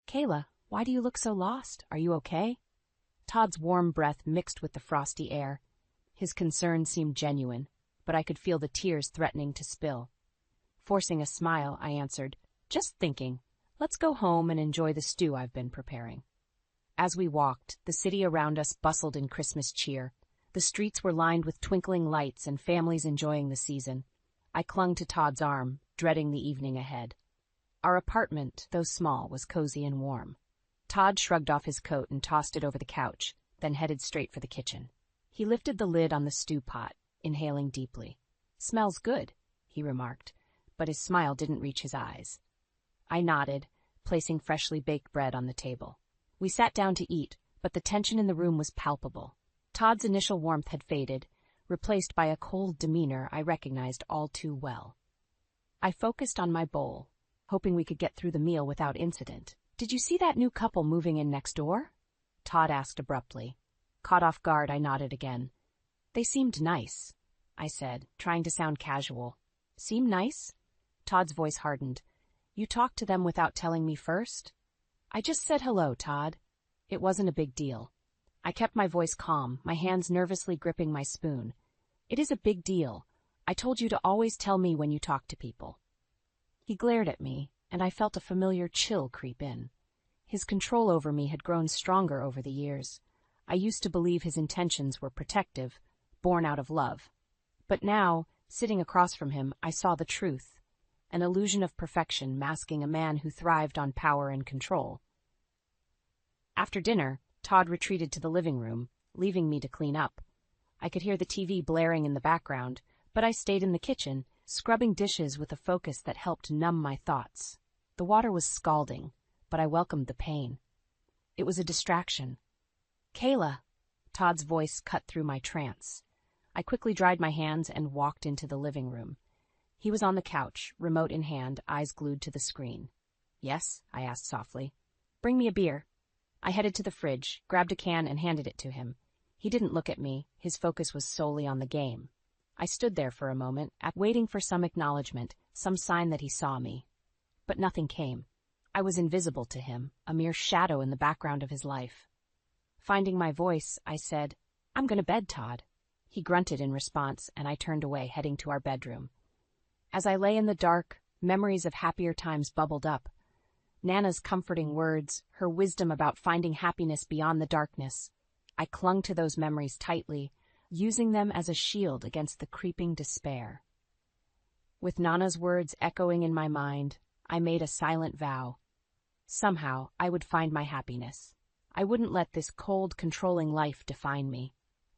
Kayla, why do you look so lost? Are you okay? Todd's warm breath mixed with the frosty air. His concern seemed genuine, but I could feel the tears threatening to spill. Forcing a smile, I answered, "Just thinking. Let's go home and enjoy the stew I've been preparing." As we walked, the city around us bustled in Christmas cheer. The streets were lined with twinkling lights and families enjoying the season. I clung to Todd's arm, dreading the evening ahead. Our apartment, though small, was cozy and warm. Todd shrugged off his coat and tossed it over the couch, then headed straight for the kitchen. He lifted the lid on the stew pot, inhaling deeply. "Smells good," he remarked, but his smile didn't reach his eyes. I nodded, placing freshly baked bread on the table. We sat down to eat, but the tension in the room was palpable. Todd's initial warmth had faded, replaced by a cold demeanor I recognized all too well. I focused on my bowl, hoping we could get through the meal without incident. "Did you see that new couple moving in next door?" Todd asked abruptly. Caught off guard, I nodded again. "They seemed nice," I said, trying to sound casual. "Seem nice?" Todd's voice hardened. "You talked to them without telling me first?" "I just said hello, Todd. It wasn't a big deal." I kept my voice calm, my hands nervously gripping my spoon. "It is a big deal. I told you to always tell me when you talk to people." He glared at me, and I felt a familiar chill creep in. His control over me had grown stronger over the years. I used to believe his intentions were protective, born out of love. But now, sitting across from him, I saw the truth, an illusion of perfection masking a man who thrived on power and control. After dinner, Todd retreated to the living room, leaving me to clean up. I could hear the TV blaring in the background, but I stayed in the kitchen, scrubbing dishes with a focus that helped numb my thoughts. The water was scalding, but I welcomed the pain. It was a distraction. "Kayla!" Todd's voice cut through my trance. I quickly dried my hands and walked into the living room. He was on the couch, remote in hand, eyes glued to the screen. "Yes?" I asked softly. "Bring me a beer." I headed to the fridge, grabbed a can, and handed it to him. He didn't look at me. His focus was solely on the game. I stood there for a moment, waiting for some acknowledgement, some sign that he saw me. But nothing came. I was invisible to him, a mere shadow in the background of his life. Finding my voice, I said, "I'm going to bed, Todd." He grunted in response, and I turned away, heading to our bedroom. As I lay in the dark, memories of happier times bubbled up. Nana's comforting words, her wisdom about finding happiness beyond the darkness. I clung to those memories tightly, using them as a shield against the creeping despair. With Nana's words echoing in my mind, I made a silent vow. Somehow, I would find my happiness. I wouldn't let this cold, controlling life define me.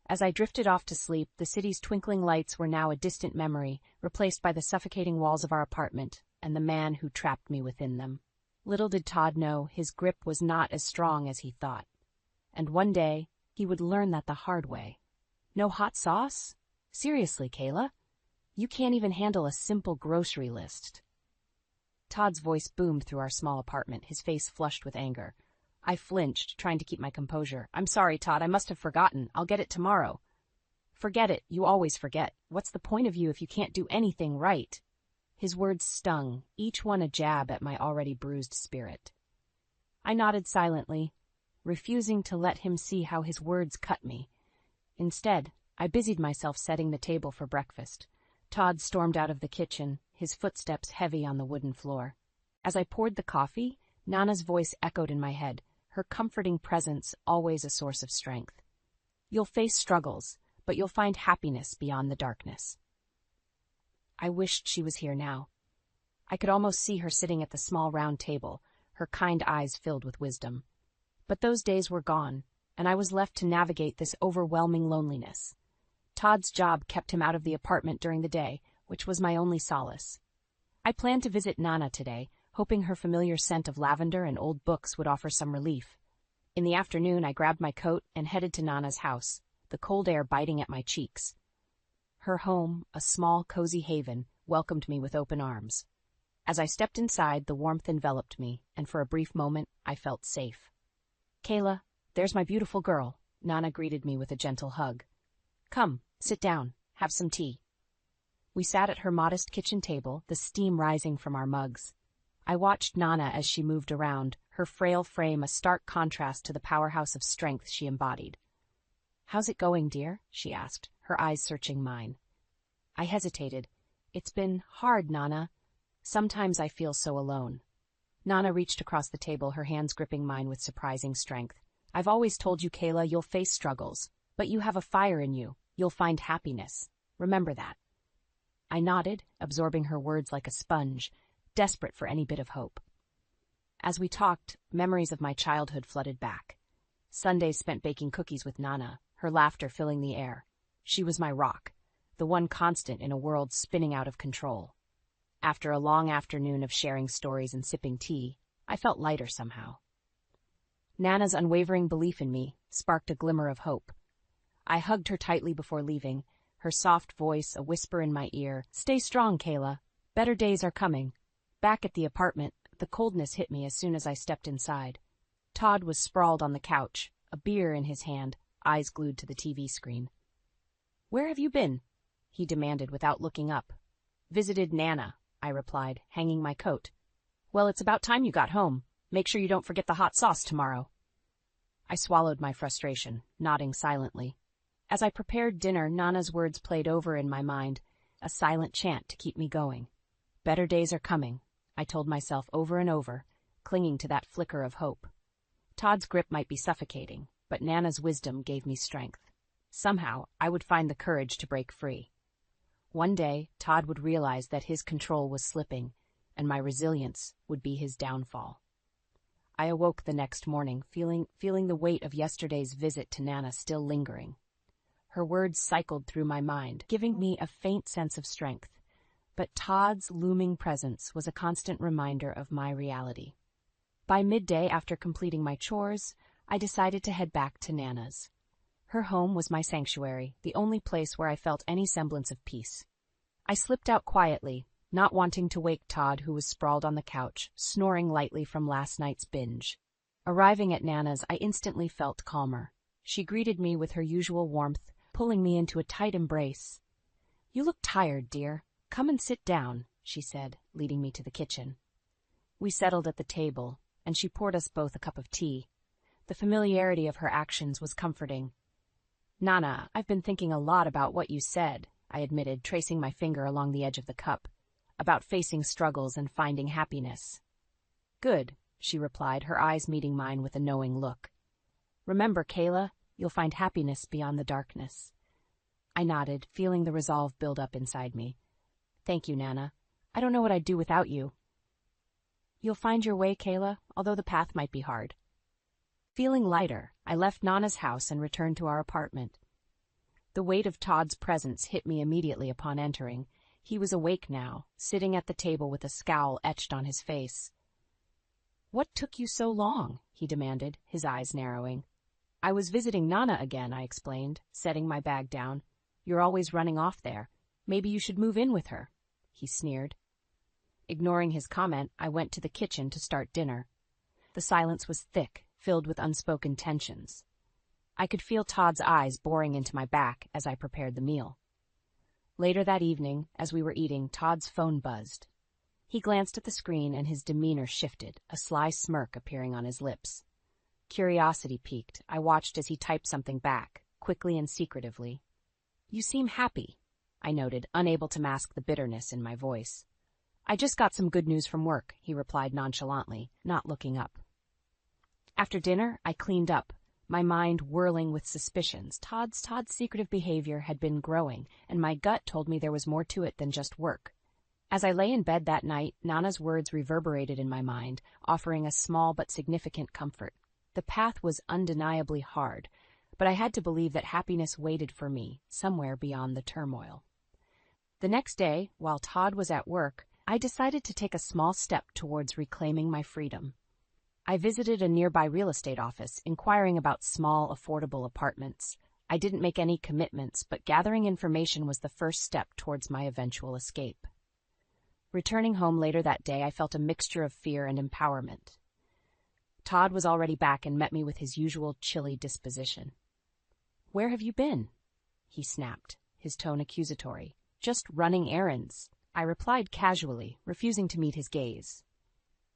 As I drifted off to sleep, the city's twinkling lights were now a distant memory, replaced by the suffocating walls of our apartment and the man who trapped me within them. Little did Todd know his grip was not as strong as he thought. And one day, he would learn that the hard way. "No hot sauce? Seriously, Kayla? You can't even handle a simple grocery list." Todd's voice boomed through our small apartment, his face flushed with anger. I flinched, trying to keep my composure. "I'm sorry, Todd, I must have forgotten. I'll get it tomorrow." "Forget it. You always forget. What's the point of you if you can't do anything right?" His words stung, each one a jab at my already bruised spirit. I nodded silently, refusing to let him see how his words cut me. Instead, I busied myself setting the table for breakfast. Todd stormed out of the kitchen, his footsteps heavy on the wooden floor. As I poured the coffee, Nana's voice echoed in my head, her comforting presence always a source of strength. "You'll face struggles, but you'll find happiness beyond the darkness." I wished she was here now. I could almost see her sitting at the small round table, her kind eyes filled with wisdom. But those days were gone, and I was left to navigate this overwhelming loneliness. Todd's job kept him out of the apartment during the day, which was my only solace. I planned to visit Nana today, hoping her familiar scent of lavender and old books would offer some relief. In the afternoon, I grabbed my coat and headed to Nana's house, the cold air biting at my cheeks. Her home, a small, cozy haven, welcomed me with open arms. As I stepped inside, the warmth enveloped me, and for a brief moment, I felt safe. "Kayla, there's my beautiful girl," Nana greeted me with a gentle hug. "Come, sit down, have some tea." We sat at her modest kitchen table, the steam rising from our mugs. I watched Nana as she moved around, her frail frame a stark contrast to the powerhouse of strength she embodied. "How's it going, dear?" she asked, her eyes searching mine. I hesitated. "It's been hard, Nana. Sometimes I feel so alone." Nana reached across the table, her hands gripping mine with surprising strength. "I've always told you, Kayla, you'll face struggles, but you have a fire in you. You'll find happiness. Remember that." I nodded, absorbing her words like a sponge, desperate for any bit of hope. As we talked, memories of my childhood flooded back. Sundays spent baking cookies with Nana, her laughter filling the air. She was my rock, the one constant in a world spinning out of control. After a long afternoon of sharing stories and sipping tea, I felt lighter somehow. Nana's unwavering belief in me sparked a glimmer of hope. I hugged her tightly before leaving, her soft voice a whisper in my ear. "Stay strong, Kayla. Better days are coming." Back at the apartment, the coldness hit me as soon as I stepped inside. Todd was sprawled on the couch, a beer in his hand, eyes glued to the TV screen. "Where have you been?" he demanded without looking up. "Visited Nana," I replied, hanging my coat. "Well, it's about time you got home. Make sure you don't forget the hot sauce tomorrow." I swallowed my frustration, nodding silently. As I prepared dinner, Nana's words played over in my mind, a silent chant to keep me going. Better days are coming, I told myself over and over, clinging to that flicker of hope. Todd's grip might be suffocating, but Nana's wisdom gave me strength. Somehow, I would find the courage to break free. One day, Todd would realize that his control was slipping, and my resilience would be his downfall. I awoke the next morning, feeling the weight of yesterday's visit to Nana still lingering. Her words cycled through my mind, giving me a faint sense of strength. But Todd's looming presence was a constant reminder of my reality. By midday, after completing my chores, I decided to head back to Nana's. Her home was my sanctuary, the only place where I felt any semblance of peace. I slipped out quietly, not wanting to wake Todd, who was sprawled on the couch, snoring lightly from last night's binge. Arriving at Nana's, I instantly felt calmer. She greeted me with her usual warmth, pulling me into a tight embrace. "You look tired, dear. Come and sit down," she said, leading me to the kitchen. We settled at the table, and she poured us both a cup of tea. The familiarity of her actions was comforting. "Nana, I've been thinking a lot about what you said," I admitted, tracing my finger along the edge of the cup, "about facing struggles and finding happiness." "Good," she replied, her eyes meeting mine with a knowing look. "Remember, Kayla, you'll find happiness beyond the darkness." I nodded, feeling the resolve build up inside me. "Thank you, Nana. I don't know what I'd do without you." "You'll find your way, Kayla, although the path might be hard." Feeling lighter, I left Nana's house and returned to our apartment. The weight of Todd's presence hit me immediately upon entering. He was awake now, sitting at the table with a scowl etched on his face. "What took you so long?" he demanded, his eyes narrowing. "I was visiting Nana again," I explained, setting my bag down. "You're always running off there. Maybe you should move in with her," he sneered. Ignoring his comment, I went to the kitchen to start dinner. The silence was thick, filled with unspoken tensions. I could feel Todd's eyes boring into my back as I prepared the meal. Later that evening, as we were eating, Todd's phone buzzed. He glanced at the screen and his demeanor shifted, a sly smirk appearing on his lips. Curiosity piqued. I watched as he typed something back, quickly and secretively. "You seem happy," I noted, unable to mask the bitterness in my voice. "I just got some good news from work," he replied nonchalantly, not looking up. After dinner, I cleaned up, my mind whirling with suspicions. Todd's secretive behavior had been growing, and my gut told me there was more to it than just work. As I lay in bed that night, Nana's words reverberated in my mind, offering a small but significant comfort. The path was undeniably hard, but I had to believe that happiness waited for me, somewhere beyond the turmoil. The next day, while Todd was at work, I decided to take a small step towards reclaiming my freedom. I visited a nearby real estate office, inquiring about small, affordable apartments. I didn't make any commitments, but gathering information was the first step towards my eventual escape. Returning home later that day, I felt a mixture of fear and empowerment. Todd was already back and met me with his usual chilly disposition. "Where have you been?" he snapped, his tone accusatory. "Just running errands," I replied casually, refusing to meet his gaze.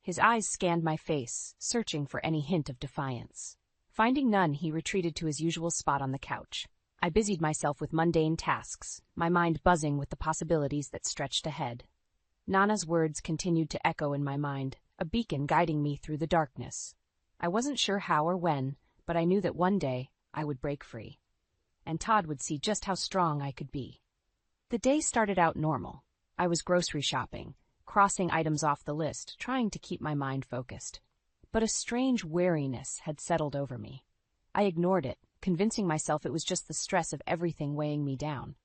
His eyes scanned my face, searching for any hint of defiance. Finding none, he retreated to his usual spot on the couch. I busied myself with mundane tasks, my mind buzzing with the possibilities that stretched ahead. Nana's words continued to echo in my mind, a beacon guiding me through the darkness. I wasn't sure how or when, but I knew that one day I would break free. And Todd would see just how strong I could be. The day started out normal. I was grocery shopping, crossing items off the list, trying to keep my mind focused. But a strange weariness had settled over me. I ignored it, convincing myself it was just the stress of everything weighing me down.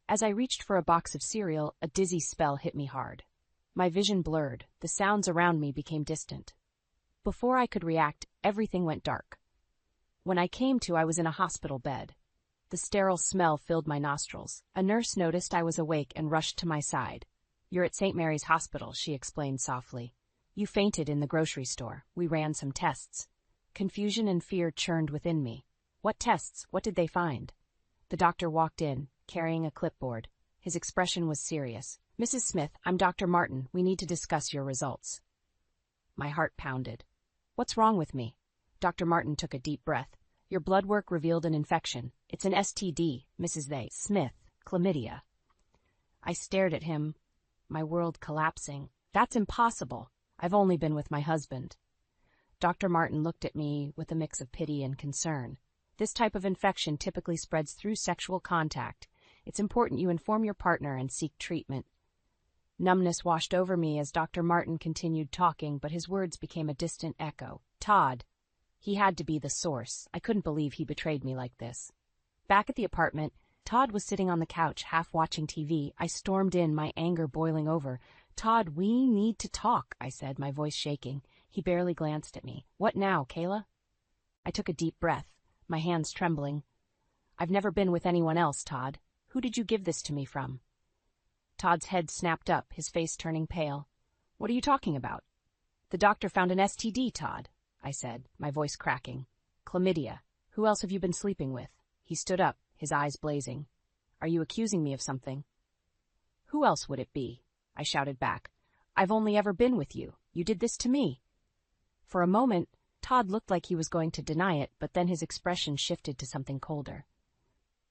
As I reached for a box of cereal, a dizzy spell hit me hard. My vision blurred, the sounds around me became distant. Before I could react, everything went dark. When I came to, I was in a hospital bed. The sterile smell filled my nostrils. A nurse noticed I was awake and rushed to my side. "You're at St. Mary's Hospital," she explained softly. "You fainted in the grocery store. We ran some tests." Confusion and fear churned within me. What tests? What did they find? The doctor walked in, carrying a clipboard. His expression was serious. "Mrs. Smith, I'm Dr. Martin. We need to discuss your results." My heart pounded. "What's wrong with me?" Dr. Martin took a deep breath. "Your blood work revealed an infection. It's an STD, Mrs. Smith, chlamydia." I stared at him, my world collapsing. "That's impossible. I've only been with my husband." Dr. Martin looked at me with a mix of pity and concern. "This type of infection typically spreads through sexual contact. It's important you inform your partner and seek treatment." Numbness washed over me as Dr. Martin continued talking, but his words became a distant echo. Todd. He had to be the source. I couldn't believe he betrayed me like this. Back at the apartment, Todd was sitting on the couch, half watching TV. I stormed in, my anger boiling over. "Todd, we need to talk," I said, my voice shaking. He barely glanced at me. "What now, Kayla?" I took a deep breath, my hands trembling. "I've never been with anyone else, Todd. Who did you give this to me from?" Todd's head snapped up, his face turning pale. "What are you talking about?" "The doctor found an STD, Todd," I said, my voice cracking. "Chlamydia. Who else have you been sleeping with?" He stood up, his eyes blazing. "Are you accusing me of something?" "Who else would it be?" I shouted back. "I've only ever been with you. You did this to me." For a moment, Todd looked like he was going to deny it, but then his expression shifted to something colder.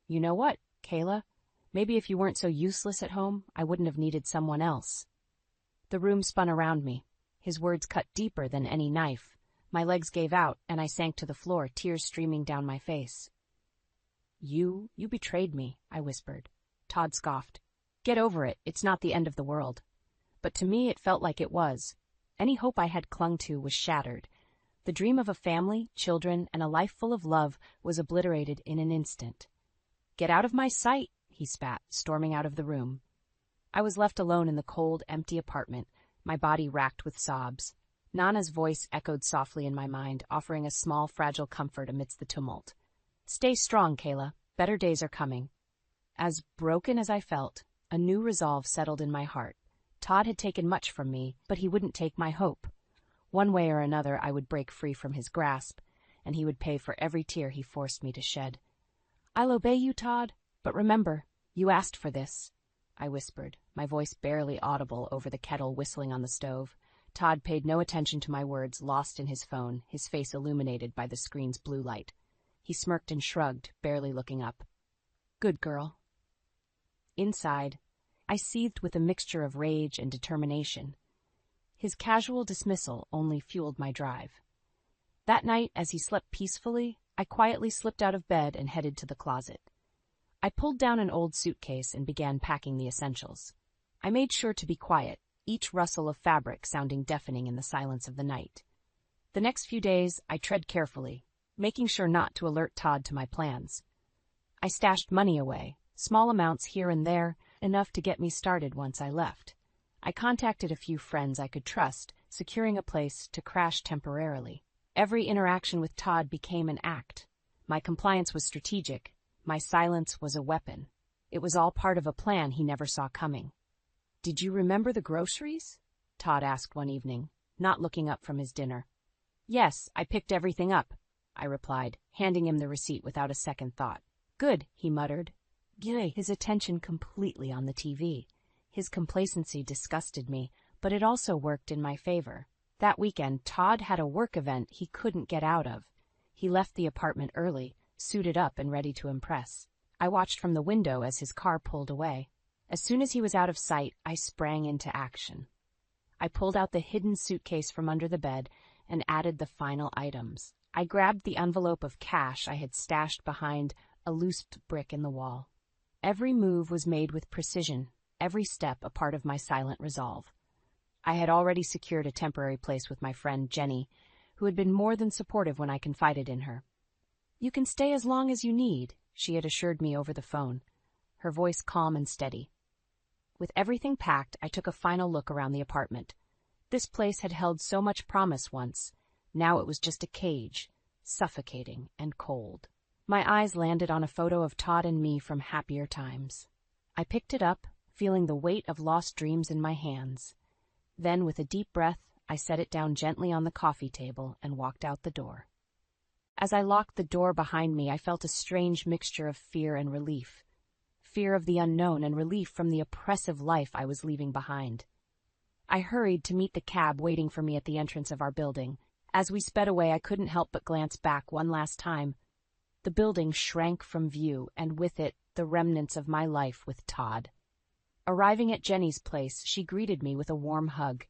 "You know what, Kayla? Maybe if you weren't so useless at home, I wouldn't have needed someone else." The room spun around me. His words cut deeper than any knife. My legs gave out, and I sank to the floor, tears streaming down my face. You betrayed me," I whispered. Todd scoffed. "Get over it. It's not the end of the world." But to me, it felt like it was. Any hope I had clung to was shattered. The dream of a family, children, and a life full of love was obliterated in an instant. "Get out of my sight," he spat, storming out of the room. I was left alone in the cold, empty apartment, my body racked with sobs. Nana's voice echoed softly in my mind, offering a small, fragile comfort amidst the tumult. "Stay strong, Kayla. Better days are coming." As broken as I felt, a new resolve settled in my heart. Todd had taken much from me, but he wouldn't take my hope. One way or another, I would break free from his grasp, and he would pay for every tear he forced me to shed. "I'll obey you, Todd, but remember, you asked for this," I whispered, my voice barely audible over the kettle whistling on the stove. Todd paid no attention to my words, lost in his phone, his face illuminated by the screen's blue light. He smirked and shrugged, barely looking up. "Good girl." Inside, I seethed with a mixture of rage and determination. His casual dismissal only fueled my drive. That night, as he slept peacefully, I quietly slipped out of bed and headed to the closet. I pulled down an old suitcase and began packing the essentials. I made sure to be quiet, each rustle of fabric sounding deafening in the silence of the night. The next few days, I tread carefully, making sure not to alert Todd to my plans. I stashed money away, small amounts here and there, enough to get me started once I left. I contacted a few friends I could trust, securing a place to crash temporarily. Every interaction with Todd became an act. My compliance was strategic. My silence was a weapon. It was all part of a plan he never saw coming. "Did you remember the groceries?" Todd asked one evening, not looking up from his dinner. "Yes, I picked everything up," I replied, handing him the receipt without a second thought. "Good," he muttered, his attention completely on the TV. His complacency disgusted me, but it also worked in my favor. That weekend, Todd had a work event he couldn't get out of. He left the apartment early, suited up and ready to impress. I watched from the window as his car pulled away. As soon as he was out of sight, I sprang into action. I pulled out the hidden suitcase from under the bed and added the final items. I grabbed the envelope of cash I had stashed behind a loose brick in the wall. Every move was made with precision, every step a part of my silent resolve. I had already secured a temporary place with my friend Jenny, who had been more than supportive when I confided in her. "You can stay as long as you need," she had assured me over the phone, her voice calm and steady. With everything packed, I took a final look around the apartment. This place had held so much promise once. Now it was just a cage, suffocating and cold. My eyes landed on a photo of Todd and me from happier times. I picked it up, feeling the weight of lost dreams in my hands. Then, with a deep breath, I set it down gently on the coffee table and walked out the door. As I locked the door behind me, I felt a strange mixture of fear and relief. Fear of the unknown and relief from the oppressive life I was leaving behind. I hurried to meet the cab waiting for me at the entrance of our building. As we sped away, I couldn't help but glance back one last time. The building shrank from view, and with it, the remnants of my life with Todd. Arriving at Jenny's place, she greeted me with a warm hug.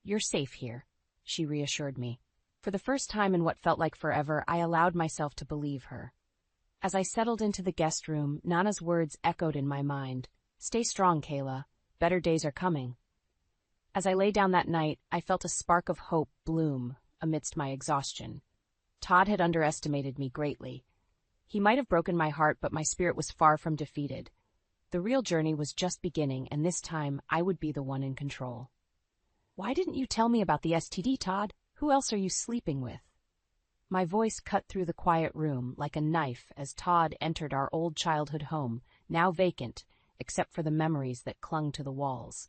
"You're safe here," she reassured me. For the first time in what felt like forever, I allowed myself to believe her. As I settled into the guest room, Nana's words echoed in my mind. "Stay strong, Kayla. Better days are coming." As I lay down that night, I felt a spark of hope bloom amidst my exhaustion. Todd had underestimated me greatly. He might have broken my heart, but my spirit was far from defeated. The real journey was just beginning, and this time I would be the one in control. "Why didn't you tell me about the STD, Todd? Who else are you sleeping with?" My voice cut through the quiet room like a knife as Todd entered our old childhood home, now vacant, except for the memories that clung to the walls.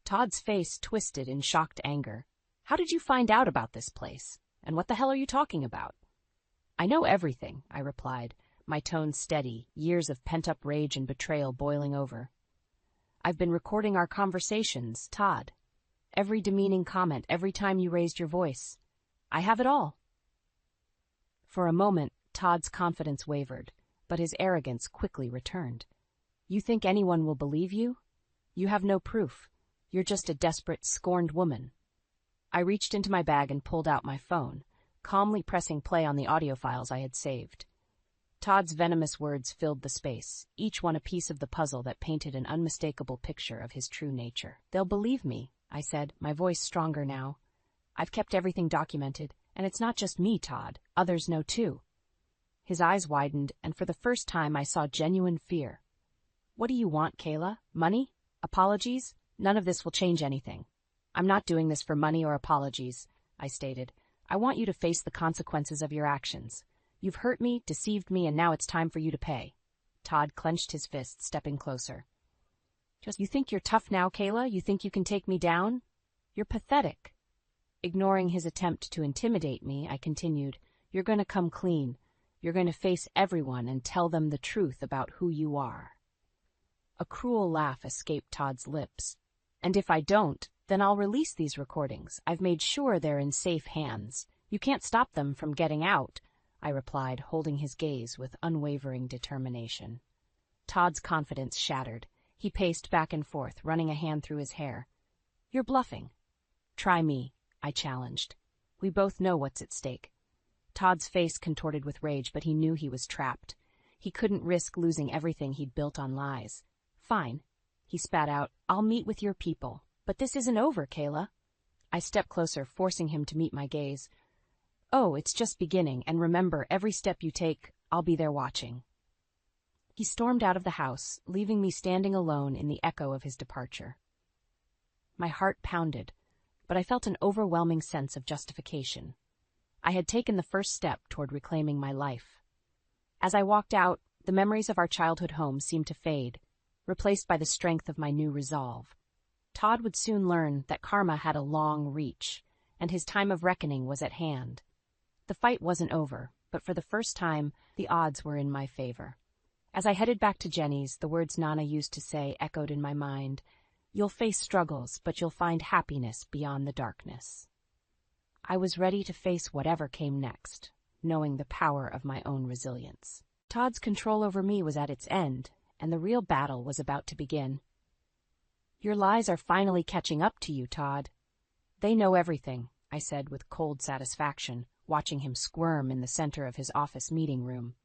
Todd's face twisted in shocked anger. "How did you find out about this place? And what the hell are you talking about?" "I know everything," I replied, my tone steady, years of pent-up rage and betrayal boiling over. "I've been recording our conversations, Todd. Every demeaning comment, every time you raised your voice. I have it all." For a moment, Todd's confidence wavered, but his arrogance quickly returned. "You think anyone will believe you? You have no proof. You're just a desperate, scorned woman." I reached into my bag and pulled out my phone, calmly pressing play on the audio files I had saved. Todd's venomous words filled the space, each one a piece of the puzzle that painted an unmistakable picture of his true nature. "They'll believe me," I said, my voice stronger now. "I've kept everything documented, and it's not just me, Todd. Others know too." His eyes widened, and for the first time I saw genuine fear. "What do you want, Kayla? Money? Apologies? None of this will change anything." "I'm not doing this for money or apologies," I stated. "I want you to face the consequences of your actions. You've hurt me, deceived me, and now it's time for you to pay." Todd clenched his fist, stepping closer. "You think you're tough now, Kayla? You think you can take me down? You're pathetic." Ignoring his attempt to intimidate me, I continued, "You're going to come clean. You're going to face everyone and tell them the truth about who you are." A cruel laugh escaped Todd's lips. "And if I don't, then I'll release these recordings. I've made sure they're in safe hands. You can't stop them from getting out," I replied, holding his gaze with unwavering determination. Todd's confidence shattered. He paced back and forth, running a hand through his hair. "You're bluffing." "Try me," I challenged. "We both know what's at stake." Todd's face contorted with rage, but he knew he was trapped. He couldn't risk losing everything he'd built on lies. "Fine," he spat out. "I'll meet with your people. But this isn't over, Kayla." I stepped closer, forcing him to meet my gaze. "Oh, it's just beginning, and remember, every step you take, I'll be there watching." He stormed out of the house, leaving me standing alone in the echo of his departure. My heart pounded, but I felt an overwhelming sense of justification. I had taken the first step toward reclaiming my life. As I walked out, the memories of our childhood home seemed to fade, replaced by the strength of my new resolve. Todd would soon learn that karma had a long reach, and his time of reckoning was at hand. The fight wasn't over, but for the first time, the odds were in my favor. As I headed back to Jenny's, the words Nana used to say echoed in my mind. "You'll face struggles, but you'll find happiness beyond the darkness." I was ready to face whatever came next, knowing the power of my own resilience. Todd's control over me was at its end, and the real battle was about to begin. "Your lies are finally catching up to you, Todd." "They know everything," I said with cold satisfaction, watching him squirm in the center of his office meeting room.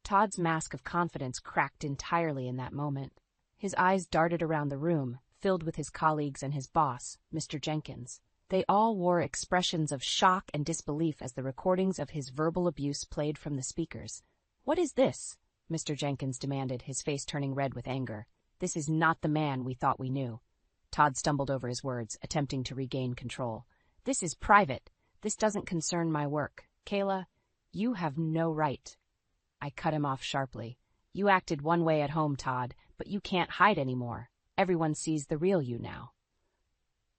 Todd's mask of confidence cracked entirely in that moment. His eyes darted around the room, filled with his colleagues and his boss, Mr. Jenkins. They all wore expressions of shock and disbelief as the recordings of his verbal abuse played from the speakers. "What is this?" Mr. Jenkins demanded, his face turning red with anger. "This is not the man we thought we knew." Todd stumbled over his words, attempting to regain control. "This is private. This doesn't concern my work. Kayla, you have no right." I cut him off sharply. "You acted one way at home, Todd, but you can't hide anymore. Everyone sees the real you now."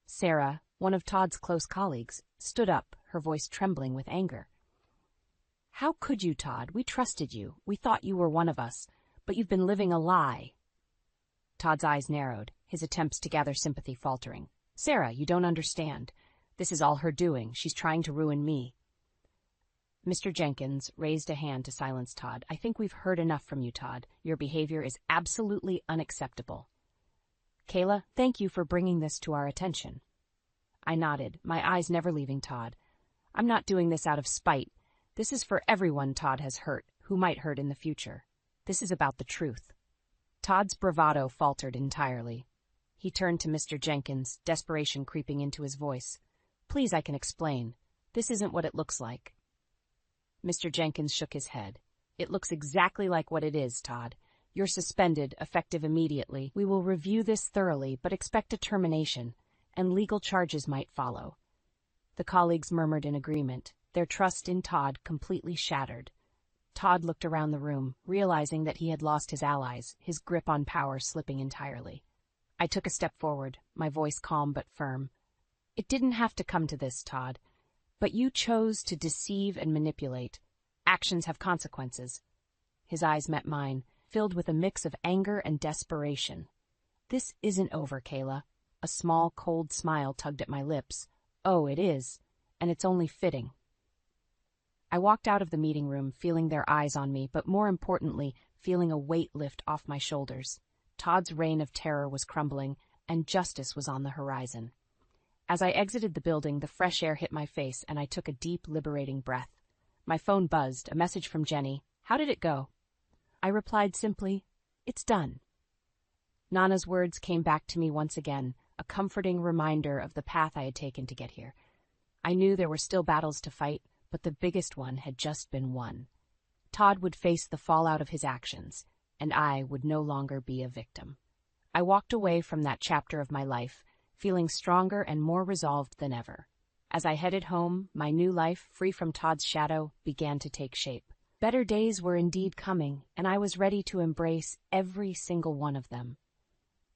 Sarah, one of Todd's close colleagues, stood up, her voice trembling with anger. "How could you, Todd? We trusted you. We thought you were one of us, but you've been living a lie." Todd's eyes narrowed, his attempts to gather sympathy faltering. "Sarah, you don't understand. This is all her doing. She's trying to ruin me." Mr. Jenkins raised a hand to silence Todd. "I think we've heard enough from you, Todd. Your behavior is absolutely unacceptable." "Kayla, thank you for bringing this to our attention." I nodded, my eyes never leaving Todd. "I'm not doing this out of spite. This is for everyone Todd has hurt, who might hurt in the future. This is about the truth." Todd's bravado faltered entirely. He turned to Mr. Jenkins, desperation creeping into his voice. "Please, I can explain. This isn't what it looks like." Mr. Jenkins shook his head. "It looks exactly like what it is, Todd. You're suspended, effective immediately. We will review this thoroughly, but expect a termination, and legal charges might follow." The colleagues murmured in agreement, their trust in Todd completely shattered. Todd looked around the room, realizing that he had lost his allies, his grip on power slipping entirely. I took a step forward, my voice calm but firm. "It didn't have to come to this, Todd. But you chose to deceive and manipulate. Actions have consequences." His eyes met mine, filled with a mix of anger and desperation. "This isn't over, Kayla." A small, cold smile tugged at my lips. "Oh, it is, and it's only fitting." I walked out of the meeting room, feeling their eyes on me, but more importantly, feeling a weight lift off my shoulders. Todd's reign of terror was crumbling, and justice was on the horizon. As I exited the building, the fresh air hit my face, and I took a deep, liberating breath. My phone buzzed, a message from Jenny. "How did it go?" I replied simply, "It's done." Nana's words came back to me once again, a comforting reminder of the path I had taken to get here. I knew there were still battles to fight, but the biggest one had just been won. Todd would face the fallout of his actions, and I would no longer be a victim. I walked away from that chapter of my life, feeling stronger and more resolved than ever. As I headed home, my new life, free from Todd's shadow, began to take shape. Better days were indeed coming, and I was ready to embrace every single one of them.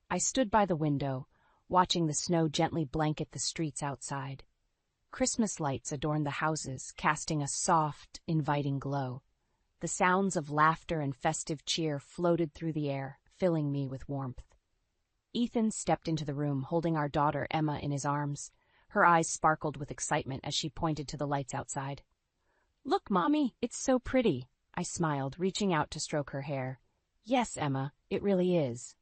I stood by the window, watching the snow gently blanket the streets outside. Christmas lights adorned the houses, casting a soft, inviting glow. The sounds of laughter and festive cheer floated through the air, filling me with warmth. Ethan stepped into the room, holding our daughter Emma in his arms. Her eyes sparkled with excitement as she pointed to the lights outside. "Look, Mommy, it's so pretty," I smiled, reaching out to stroke her hair. "Yes, Emma, it really is."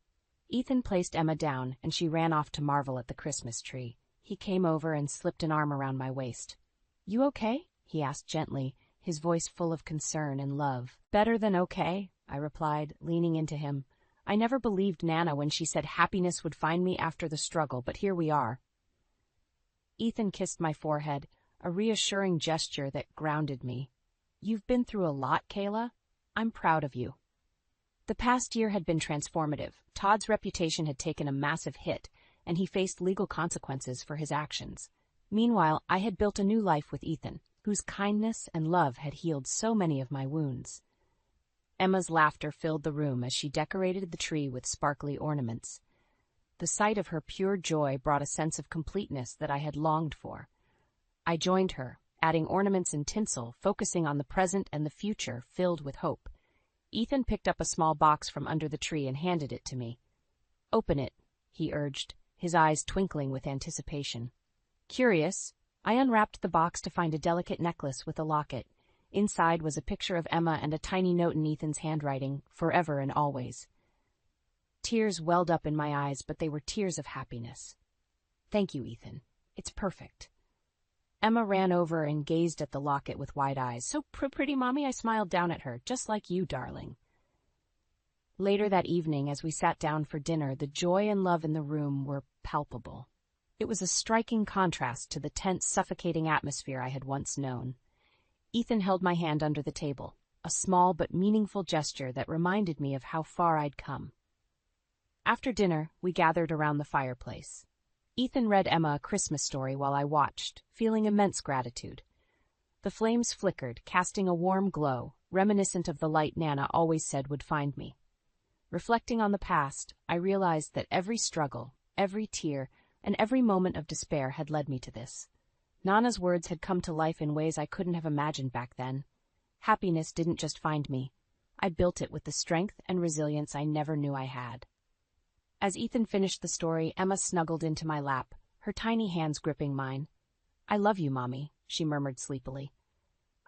Ethan placed Emma down, and she ran off to marvel at the Christmas tree. He came over and slipped an arm around my waist. "You okay?" he asked gently, his voice full of concern and love. "Better than okay," I replied, leaning into him. I never believed Nana when she said happiness would find me after the struggle, but here we are. Ethan kissed my forehead, a reassuring gesture that grounded me. "You've been through a lot, Kayla. I'm proud of you." The past year had been transformative. Todd's reputation had taken a massive hit, and he faced legal consequences for his actions. Meanwhile, I had built a new life with Ethan, whose kindness and love had healed so many of my wounds. Emma's laughter filled the room as she decorated the tree with sparkly ornaments. The sight of her pure joy brought a sense of completeness that I had longed for. I joined her, adding ornaments and tinsel, focusing on the present and the future filled with hope. Ethan picked up a small box from under the tree and handed it to me. "Open it," he urged, his eyes twinkling with anticipation. Curious, I unwrapped the box to find a delicate necklace with a locket. Inside was a picture of Emma and a tiny note in Ethan's handwriting, forever and always. Tears welled up in my eyes, but they were tears of happiness. Thank you, Ethan. It's perfect. Emma ran over and gazed at the locket with wide eyes. So pretty, Mommy, I smiled down at her. Just like you, darling. Later that evening, as we sat down for dinner, the joy and love in the room were palpable. It was a striking contrast to the tense, suffocating atmosphere I had once known. Ethan held my hand under the table, a small but meaningful gesture that reminded me of how far I'd come. After dinner, we gathered around the fireplace. Ethan read Emma a Christmas story while I watched, feeling immense gratitude. The flames flickered, casting a warm glow, reminiscent of the light Nana always said would find me. Reflecting on the past, I realized that every struggle, every tear, and every moment of despair had led me to this. Nana's words had come to life in ways I couldn't have imagined back then. Happiness didn't just find me. I built it with the strength and resilience I never knew I had. As Ethan finished the story, Emma snuggled into my lap, her tiny hands gripping mine. I love you, Mommy, she murmured sleepily.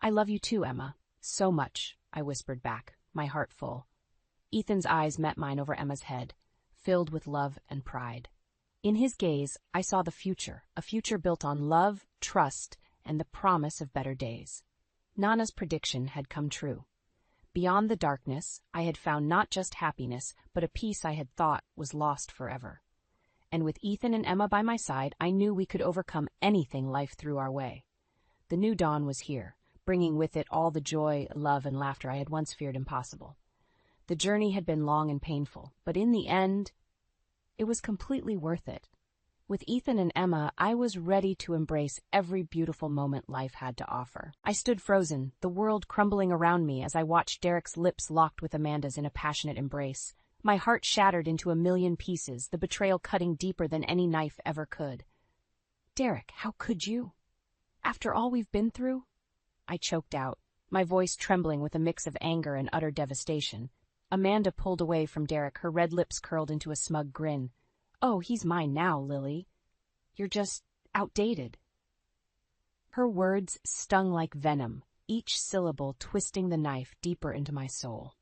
I love you too, Emma. So much, I whispered back, my heart full. Ethan's eyes met mine over Emma's head, filled with love and pride. In his gaze, I saw the future, a future built on love, trust, and the promise of better days. Nana's prediction had come true. Beyond the darkness, I had found not just happiness, but a peace I had thought was lost forever. And with Ethan and Emma by my side, I knew we could overcome anything life threw our way. The new dawn was here, bringing with it all the joy, love, and laughter I had once feared impossible. The journey had been long and painful, but in the end, it was completely worth it. With Ethan and Emma, I was ready to embrace every beautiful moment life had to offer. I stood frozen, the world crumbling around me as I watched Derek's lips locked with Amanda's in a passionate embrace. My heart shattered into a million pieces, the betrayal cutting deeper than any knife ever could. Derek, how could you? After all we've been through? I choked out, my voice trembling with a mix of anger and utter devastation. Amanda pulled away from Derek, her red lips curled into a smug grin. Oh, he's mine now, Lily. You're just outdated. Her words stung like venom, each syllable twisting the knife deeper into my soul.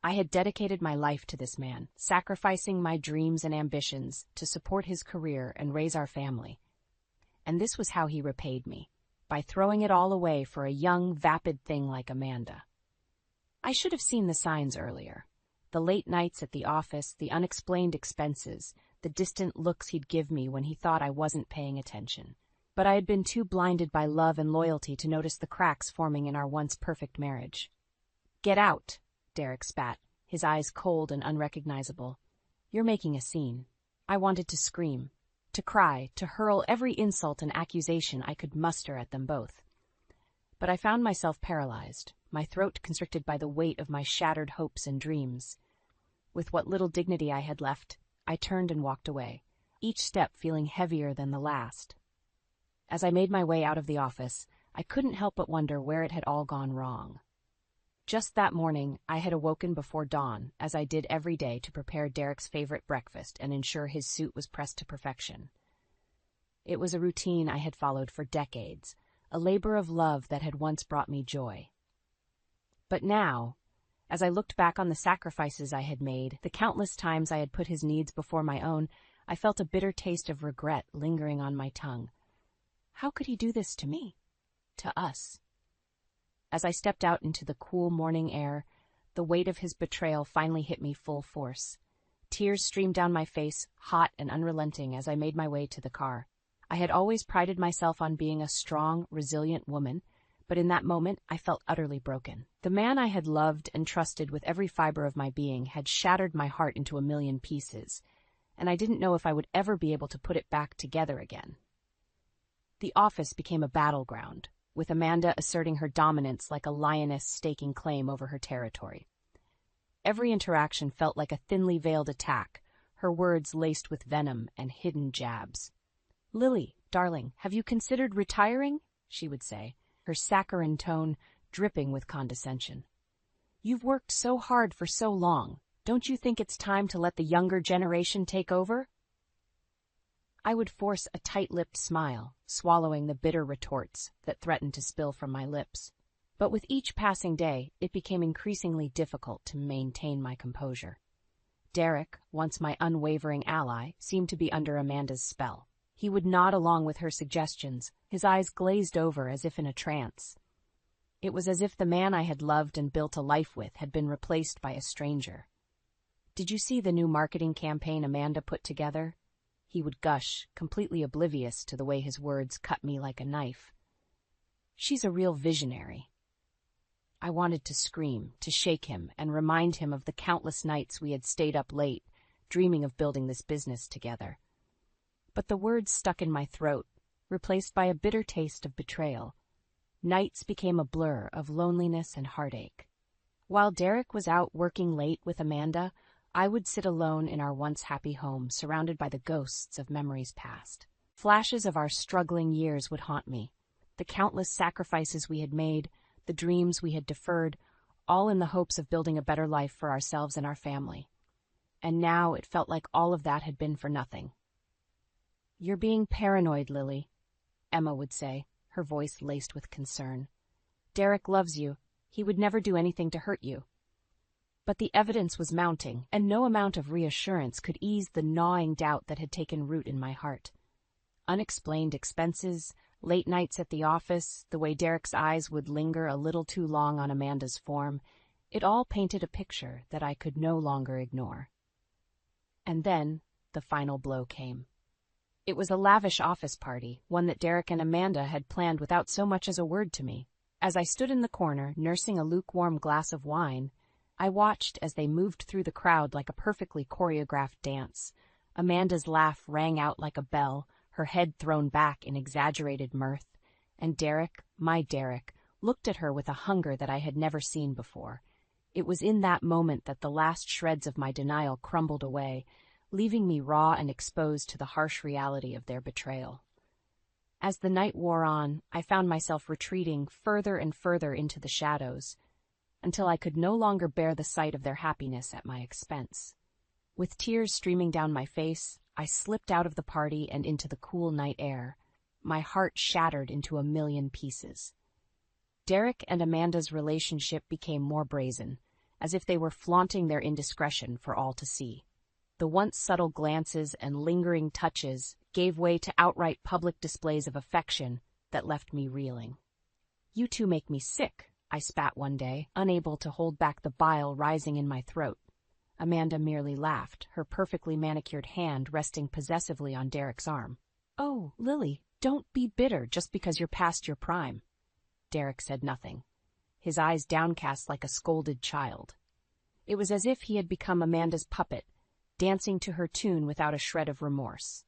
I had dedicated my life to this man, sacrificing my dreams and ambitions to support his career and raise our family. And this was how he repaid me, by throwing it all away for a young, vapid thing like Amanda. I should have seen the signs earlier. The late nights at the office, the unexplained expenses, the distant looks he'd give me when he thought I wasn't paying attention. But I had been too blinded by love and loyalty to notice the cracks forming in our once perfect marriage. Get out, Derek spat, his eyes cold and unrecognizable. You're making a scene. I wanted to scream, to cry, to hurl every insult and accusation I could muster at them both. But I found myself paralyzed, my throat constricted by the weight of my shattered hopes and dreams. With what little dignity I had left, I turned and walked away, each step feeling heavier than the last. As I made my way out of the office, I couldn't help but wonder where it had all gone wrong. Just that morning, I had awoken before dawn, as I did every day to prepare Derek's favorite breakfast and ensure his suit was pressed to perfection. It was a routine I had followed for decades, a labor of love that had once brought me joy. But now, as I looked back on the sacrifices I had made, the countless times I had put his needs before my own, I felt a bitter taste of regret lingering on my tongue. How could he do this to me? To us? As I stepped out into the cool morning air, the weight of his betrayal finally hit me full force. Tears streamed down my face, hot and unrelenting, as I made my way to the car. I had always prided myself on being a strong, resilient woman, but in that moment I felt utterly broken. The man I had loved and trusted with every fiber of my being had shattered my heart into a million pieces, and I didn't know if I would ever be able to put it back together again. The office became a battleground, with Amanda asserting her dominance like a lioness staking claim over her territory. Every interaction felt like a thinly veiled attack, her words laced with venom and hidden jabs. "Lily, darling, have you considered retiring?" she would say, her saccharine tone dripping with condescension. "You've worked so hard for so long. Don't you think it's time to let the younger generation take over?" I would force a tight-lipped smile, swallowing the bitter retorts that threatened to spill from my lips. But with each passing day, it became increasingly difficult to maintain my composure. Derek, once my unwavering ally, seemed to be under Amanda's spell. He would nod along with her suggestions, his eyes glazed over as if in a trance. It was as if the man I had loved and built a life with had been replaced by a stranger. "Did you see the new marketing campaign Amanda put together?" He would gush, completely oblivious to the way his words cut me like a knife. "She's a real visionary." I wanted to scream, to shake him, and remind him of the countless nights we had stayed up late, dreaming of building this business together. But the words stuck in my throat, replaced by a bitter taste of betrayal. Nights became a blur of loneliness and heartache. While Derek was out working late with Amanda, I would sit alone in our once happy home, surrounded by the ghosts of memories past. Flashes of our struggling years would haunt me, the countless sacrifices we had made, the dreams we had deferred, all in the hopes of building a better life for ourselves and our family. And now it felt like all of that had been for nothing. "You're being paranoid, Lily," Emma would say, her voice laced with concern. "Derek loves you. He would never do anything to hurt you." But the evidence was mounting, and no amount of reassurance could ease the gnawing doubt that had taken root in my heart. Unexplained expenses, late nights at the office, the way Derek's eyes would linger a little too long on Amanda's form, it all painted a picture that I could no longer ignore. And then the final blow came. It was a lavish office party, one that Derek and Amanda had planned without so much as a word to me. As I stood in the corner, nursing a lukewarm glass of wine, I watched as they moved through the crowd like a perfectly choreographed dance. Amanda's laugh rang out like a bell, her head thrown back in exaggerated mirth, and Derek, my Derek, looked at her with a hunger that I had never seen before. It was in that moment that the last shreds of my denial crumbled away, leaving me raw and exposed to the harsh reality of their betrayal. As the night wore on, I found myself retreating further and further into the shadows, until I could no longer bear the sight of their happiness at my expense. With tears streaming down my face, I slipped out of the party and into the cool night air, my heart shattered into a million pieces. Derek and Amanda's relationship became more brazen, as if they were flaunting their indiscretion for all to see. The once subtle glances and lingering touches gave way to outright public displays of affection that left me reeling. "You two make me sick," I spat one day, unable to hold back the bile rising in my throat. Amanda merely laughed, her perfectly manicured hand resting possessively on Derek's arm. "Oh, Lily, don't be bitter just because you're past your prime." Derek said nothing, his eyes downcast like a scolded child. It was as if he had become Amanda's puppet, dancing to her tune without a shred of remorse.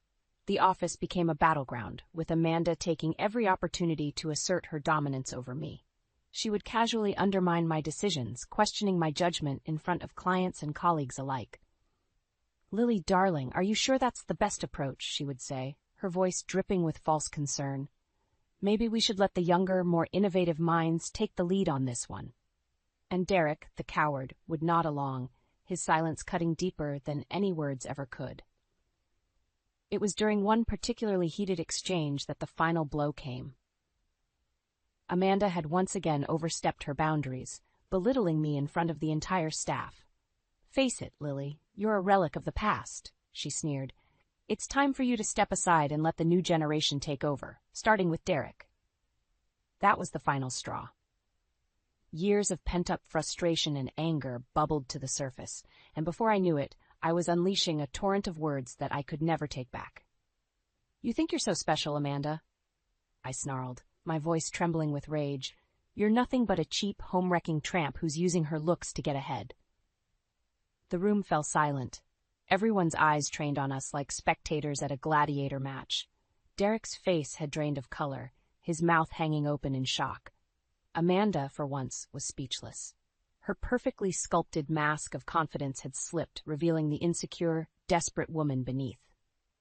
The office became a battleground, with Amanda taking every opportunity to assert her dominance over me. She would casually undermine my decisions, questioning my judgment in front of clients and colleagues alike. "Lily, darling, are you sure that's the best approach?" she would say, her voice dripping with false concern. "Maybe we should let the younger, more innovative minds take the lead on this one." And Derek, the coward, would nod along, his silence cutting deeper than any words ever could. It was during one particularly heated exchange that the final blow came. Amanda had once again overstepped her boundaries, belittling me in front of the entire staff. "Face it, Lily, you're a relic of the past," she sneered. "It's time for you to step aside and let the new generation take over, starting with Derek." That was the final straw. Years of pent-up frustration and anger bubbled to the surface, and before I knew it, I was unleashing a torrent of words that I could never take back. "You think you're so special, Amanda?" I snarled, my voice trembling with rage. "You're nothing but a cheap, home-wrecking tramp who's using her looks to get ahead." The room fell silent, everyone's eyes trained on us like spectators at a gladiator match. Derek's face had drained of color, his mouth hanging open in shock. Amanda, for once, was speechless. Her perfectly sculpted mask of confidence had slipped, revealing the insecure, desperate woman beneath.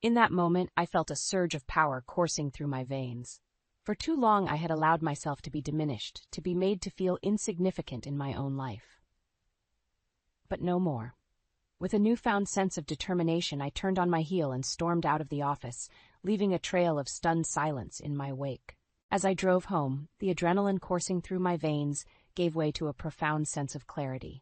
In that moment, I felt a surge of power coursing through my veins. For too long I had allowed myself to be diminished, to be made to feel insignificant in my own life. But no more. With a newfound sense of determination, I turned on my heel and stormed out of the office, leaving a trail of stunned silence in my wake. As I drove home, the adrenaline coursing through my veins gave way to a profound sense of clarity.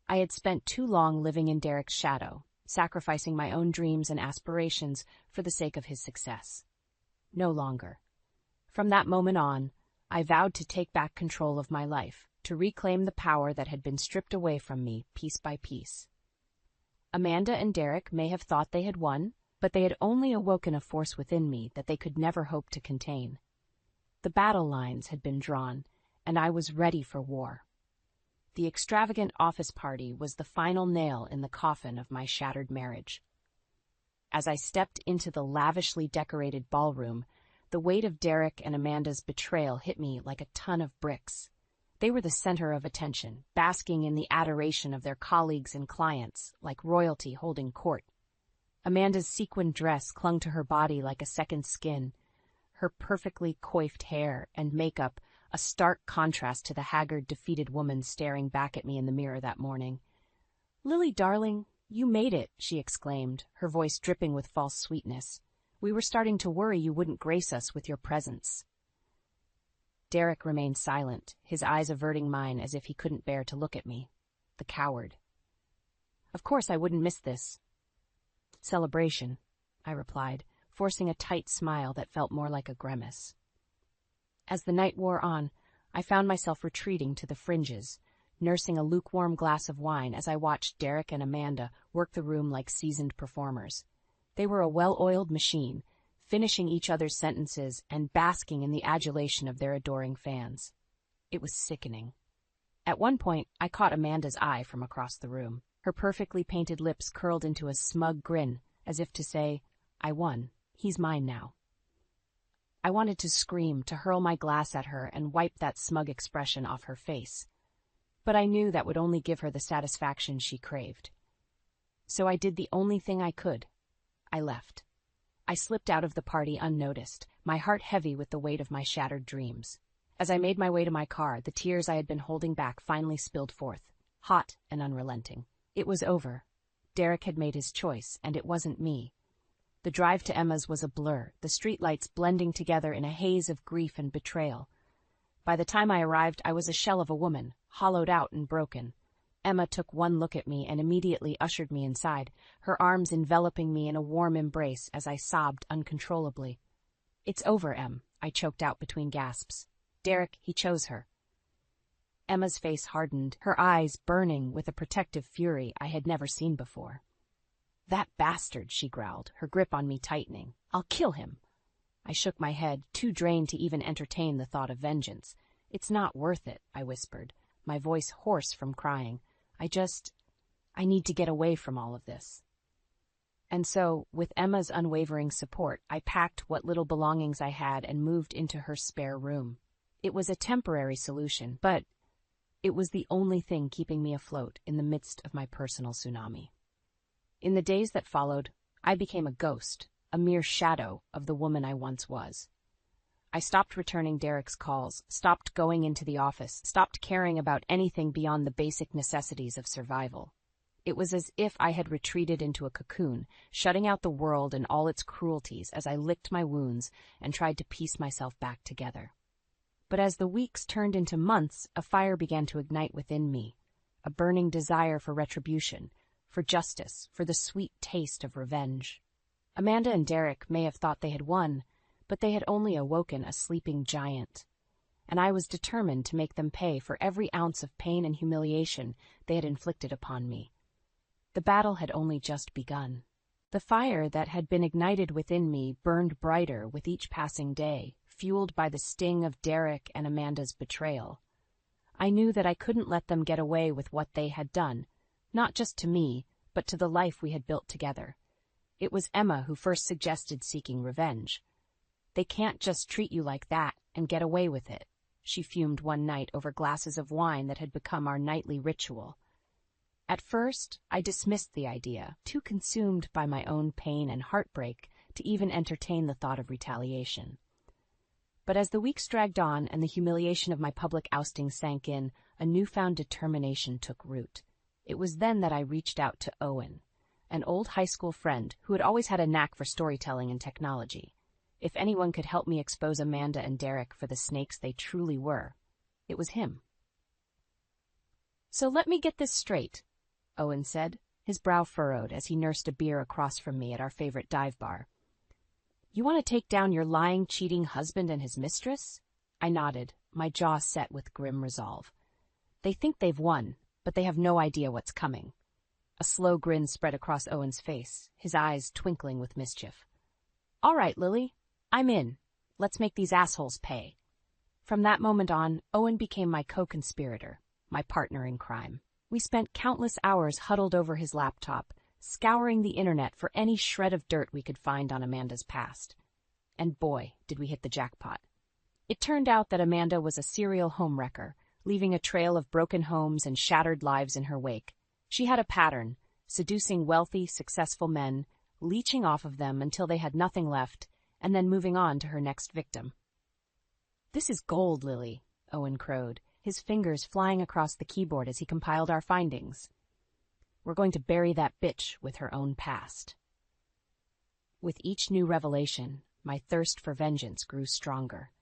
I had spent too long living in Derek's shadow, sacrificing my own dreams and aspirations for the sake of his success. No longer. From that moment on, I vowed to take back control of my life, to reclaim the power that had been stripped away from me piece by piece. Amanda and Derek may have thought they had won, but they had only awoken a force within me that they could never hope to contain. The battle lines had been drawn, and I was ready for war. The extravagant office party was the final nail in the coffin of my shattered marriage. As I stepped into the lavishly decorated ballroom, the weight of Derek and Amanda's betrayal hit me like a ton of bricks. They were the center of attention, basking in the adoration of their colleagues and clients, like royalty holding court. Amanda's sequined dress clung to her body like a second skin, her perfectly coiffed hair and makeup a stark contrast to the haggard, defeated woman staring back at me in the mirror that morning. "Lily, darling, you made it," she exclaimed, her voice dripping with false sweetness. "We were starting to worry you wouldn't grace us with your presence." Derek remained silent, his eyes averting mine as if he couldn't bear to look at me. The coward. "Of course I wouldn't miss this celebration," I replied, forcing a tight smile that felt more like a grimace. As the night wore on, I found myself retreating to the fringes, nursing a lukewarm glass of wine as I watched Derek and Amanda work the room like seasoned performers. They were a well-oiled machine, finishing each other's sentences and basking in the adulation of their adoring fans. It was sickening. At one point, I caught Amanda's eye from across the room. Her perfectly painted lips curled into a smug grin, as if to say, "I won. He's mine now." I wanted to scream, to hurl my glass at her and wipe that smug expression off her face. But I knew that would only give her the satisfaction she craved. So I did the only thing I could. I left. I slipped out of the party unnoticed, my heart heavy with the weight of my shattered dreams. As I made my way to my car, the tears I had been holding back finally spilled forth, hot and unrelenting. It was over. Derek had made his choice, and it wasn't me. The drive to Emma's was a blur, the streetlights blending together in a haze of grief and betrayal. By the time I arrived, I was a shell of a woman, hollowed out and broken. Emma took one look at me and immediately ushered me inside, her arms enveloping me in a warm embrace as I sobbed uncontrollably. "It's over, Em," I choked out between gasps. "Derek, he chose her." Emma's face hardened, her eyes burning with a protective fury I had never seen before. "That bastard," she growled, her grip on me tightening. "I'll kill him." I shook my head, too drained to even entertain the thought of vengeance. "It's not worth it," I whispered, my voice hoarse from crying. I need to get away from all of this." And so, with Emma's unwavering support, I packed what little belongings I had and moved into her spare room. It was a temporary solution, but it was the only thing keeping me afloat in the midst of my personal tsunami. In the days that followed, I became a ghost, a mere shadow of the woman I once was. I stopped returning Derek's calls, stopped going into the office, stopped caring about anything beyond the basic necessities of survival. It was as if I had retreated into a cocoon, shutting out the world and all its cruelties as I licked my wounds and tried to piece myself back together. But as the weeks turned into months, a fire began to ignite within me, a burning desire for retribution, for justice, for the sweet taste of revenge. Amanda and Derek may have thought they had won, but they had only awoken a sleeping giant, and I was determined to make them pay for every ounce of pain and humiliation they had inflicted upon me. The battle had only just begun. The fire that had been ignited within me burned brighter with each passing day, fueled by the sting of Derek and Amanda's betrayal. I knew that I couldn't let them get away with what they had done, not just to me, but to the life we had built together. It was Emma who first suggested seeking revenge. "They can't just treat you like that and get away with it," she fumed one night over glasses of wine that had become our nightly ritual. At first, I dismissed the idea, too consumed by my own pain and heartbreak to even entertain the thought of retaliation. But as the weeks dragged on and the humiliation of my public ousting sank in, a newfound determination took root. It was then that I reached out to Owen, an old high school friend who had always had a knack for storytelling and technology. If anyone could help me expose Amanda and Derek for the snakes they truly were, it was him. "So let me get this straight," Owen said, his brow furrowed as he nursed a beer across from me at our favorite dive bar. "You want to take down your lying, cheating husband and his mistress?" I nodded, my jaw set with grim resolve. "They think they've won, but they have no idea what's coming." A slow grin spread across Owen's face, his eyes twinkling with mischief. "All right, Lily, I'm in. Let's make these assholes pay." From that moment on, Owen became my co-conspirator, my partner in crime. We spent countless hours huddled over his laptop, scouring the internet for any shred of dirt we could find on Amanda's past. And boy, did we hit the jackpot. It turned out that Amanda was a serial homewrecker, leaving a trail of broken homes and shattered lives in her wake. She had a pattern, seducing wealthy, successful men, leeching off of them until they had nothing left, and then moving on to her next victim. "This is gold, Lily," Owen crowed, his fingers flying across the keyboard as he compiled our findings. "We're going to bury that bitch with her own past." With each new revelation, my thirst for vengeance grew stronger.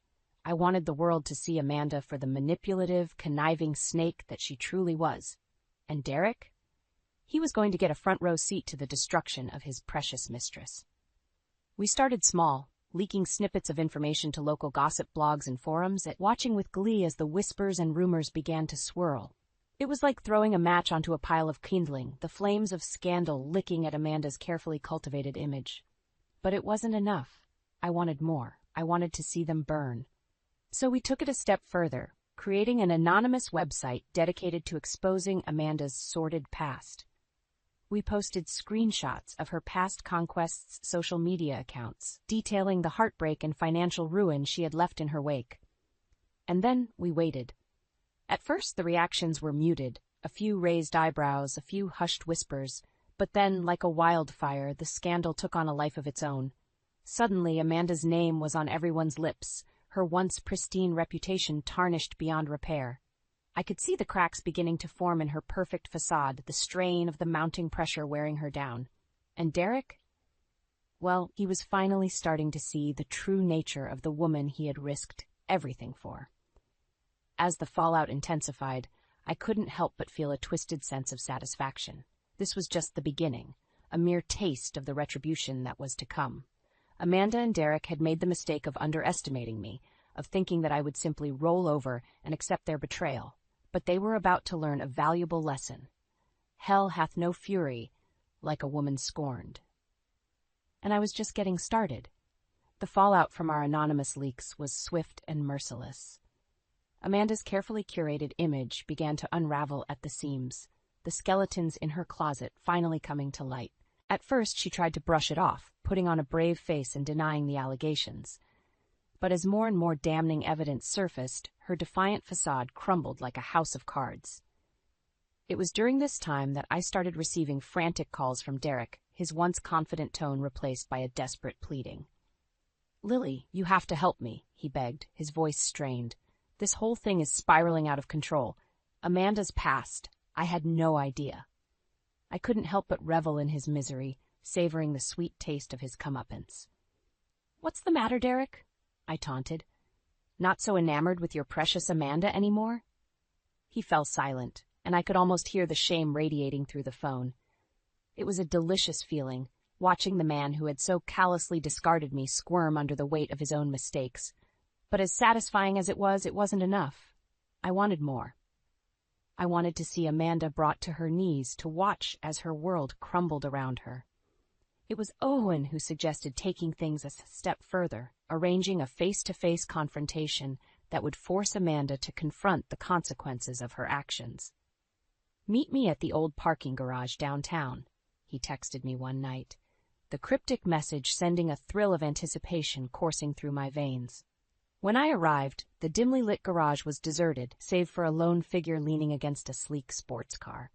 I wanted the world to see Amanda for the manipulative, conniving snake that she truly was. And Derek? He was going to get a front-row seat to the destruction of his precious mistress. We started small, leaking snippets of information to local gossip blogs and forums, watching with glee as the whispers and rumors began to swirl. It was like throwing a match onto a pile of kindling, the flames of scandal licking at Amanda's carefully cultivated image. But it wasn't enough. I wanted more. I wanted to see them burn. So we took it a step further, creating an anonymous website dedicated to exposing Amanda's sordid past. We posted screenshots of her past conquests' social media accounts, detailing the heartbreak and financial ruin she had left in her wake. And then we waited. At first, the reactions were muted, a few raised eyebrows, a few hushed whispers, but then, like a wildfire, the scandal took on a life of its own. Suddenly, Amanda's name was on everyone's lips, her once pristine reputation tarnished beyond repair. I could see the cracks beginning to form in her perfect facade, the strain of the mounting pressure wearing her down. And Derek? Well, he was finally starting to see the true nature of the woman he had risked everything for. As the fallout intensified, I couldn't help but feel a twisted sense of satisfaction. This was just the beginning, a mere taste of the retribution that was to come. Amanda and Derek had made the mistake of underestimating me, of thinking that I would simply roll over and accept their betrayal. But they were about to learn a valuable lesson. Hell hath no fury like a woman scorned. And I was just getting started. The fallout from our anonymous leaks was swift and merciless. Amanda's carefully curated image began to unravel at the seams, the skeletons in her closet finally coming to light. At first, she tried to brush it off, putting on a brave face and denying the allegations. But as more and more damning evidence surfaced, her defiant facade crumbled like a house of cards. It was during this time that I started receiving frantic calls from Derek, his once confident tone replaced by a desperate pleading. "Lily, you have to help me," he begged, his voice strained. "This whole thing is spiraling out of control. Amanda's past. I had no idea." I couldn't help but revel in his misery, savoring the sweet taste of his comeuppance. "What's the matter, Derek?" I taunted. "Not so enamored with your precious Amanda anymore?" He fell silent, and I could almost hear the shame radiating through the phone. It was a delicious feeling, watching the man who had so callously discarded me squirm under the weight of his own mistakes. But as satisfying as it wasn't enough. I wanted more. I wanted to see Amanda brought to her knees to watch as her world crumbled around her. It was Owen who suggested taking things a step further, arranging a face-to-face confrontation that would force Amanda to confront the consequences of her actions. "Meet me at the old parking garage downtown," he texted me one night, the cryptic message sending a thrill of anticipation coursing through my veins. When I arrived, the dimly lit garage was deserted, save for a lone figure leaning against a sleek sports car.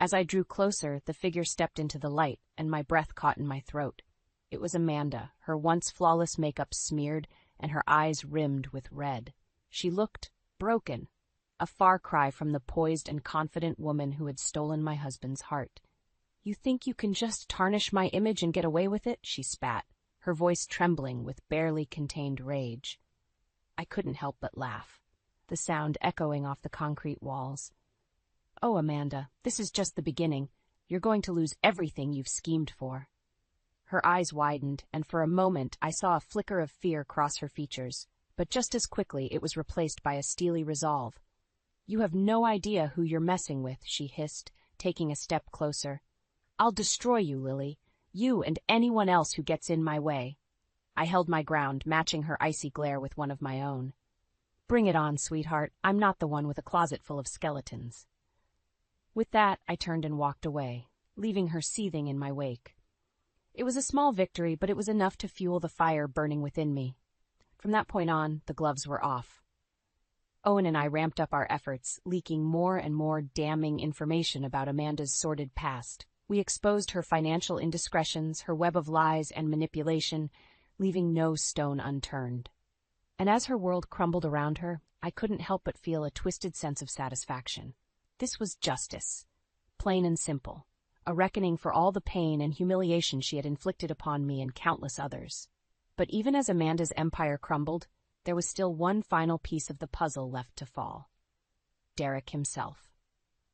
As I drew closer, the figure stepped into the light, and my breath caught in my throat. It was Amanda, her once flawless makeup smeared and her eyes rimmed with red. She looked broken, a far cry from the poised and confident woman who had stolen my husband's heart. "You think you can just tarnish my image and get away with it?" she spat, her voice trembling with barely contained rage. I couldn't help but laugh, the sound echoing off the concrete walls. "Oh, Amanda, this is just the beginning. You're going to lose everything you've schemed for." Her eyes widened, and for a moment I saw a flicker of fear cross her features, but just as quickly it was replaced by a steely resolve. "You have no idea who you're messing with," she hissed, taking a step closer. "I'll destroy you, Lily. You and anyone else who gets in my way." I held my ground, matching her icy glare with one of my own. "Bring it on, sweetheart. I'm not the one with a closet full of skeletons." With that, I turned and walked away, leaving her seething in my wake. It was a small victory, but it was enough to fuel the fire burning within me. From that point on, the gloves were off. Owen and I ramped up our efforts, leaking more and more damning information about Amanda's sordid past. We exposed her financial indiscretions, her web of lies and manipulation, leaving no stone unturned. And as her world crumbled around her, I couldn't help but feel a twisted sense of satisfaction. This was justice, plain and simple, a reckoning for all the pain and humiliation she had inflicted upon me and countless others. But even as Amanda's empire crumbled, there was still one final piece of the puzzle left to fall. Derek himself.